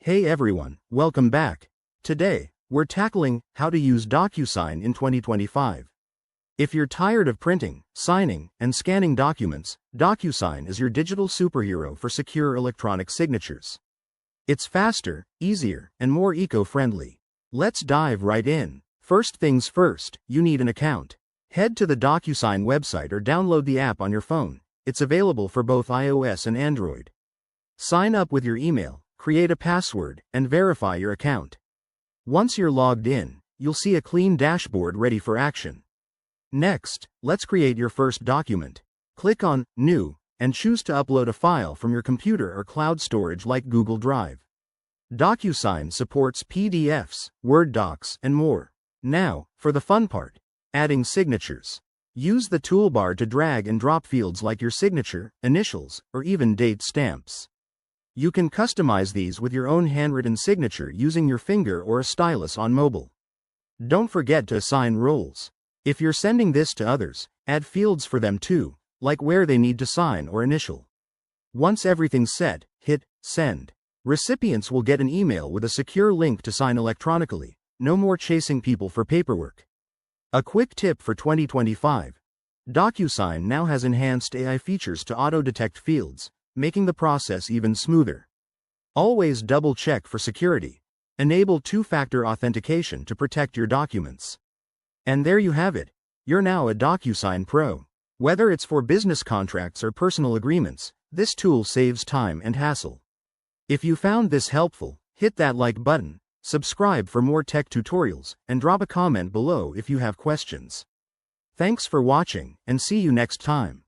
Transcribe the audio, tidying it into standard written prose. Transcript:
Hey everyone, welcome back. Today, we're tackling how to use DocuSign in 2025. If you're tired of printing, signing, and scanning documents, DocuSign is your digital superhero for secure electronic signatures. It's faster, easier, and more eco-friendly. Let's dive right in. First things first, you need an account. Head to the DocuSign website or download the app on your phone. It's available for both iOS and Android. Sign up with your email, create a password, and verify your account. Once you're logged in, you'll see a clean dashboard ready for action. Next, let's create your first document. Click on New, and choose to upload a file from your computer or cloud storage like Google Drive. DocuSign supports PDFs, Word docs, and more. Now, for the fun part, adding signatures. Use the toolbar to drag and drop fields like your signature, initials, or even date stamps. You can customize these with your own handwritten signature using your finger or a stylus on mobile. Don't forget to assign roles. If you're sending this to others, add fields for them too, like where they need to sign or initial. Once everything's set, hit Send. Recipients will get an email with a secure link to sign electronically. No more chasing people for paperwork. A quick tip for 2025. DocuSign now has enhanced AI features to auto-detect fields, making the process even smoother. Always double-check for security. Enable two-factor authentication to protect your documents. And there you have it. You're now a DocuSign Pro. Whether it's for business contracts or personal agreements, this tool saves time and hassle. If you found this helpful, hit that like button, subscribe for more tech tutorials, and drop a comment below if you have questions. Thanks for watching, and see you next time.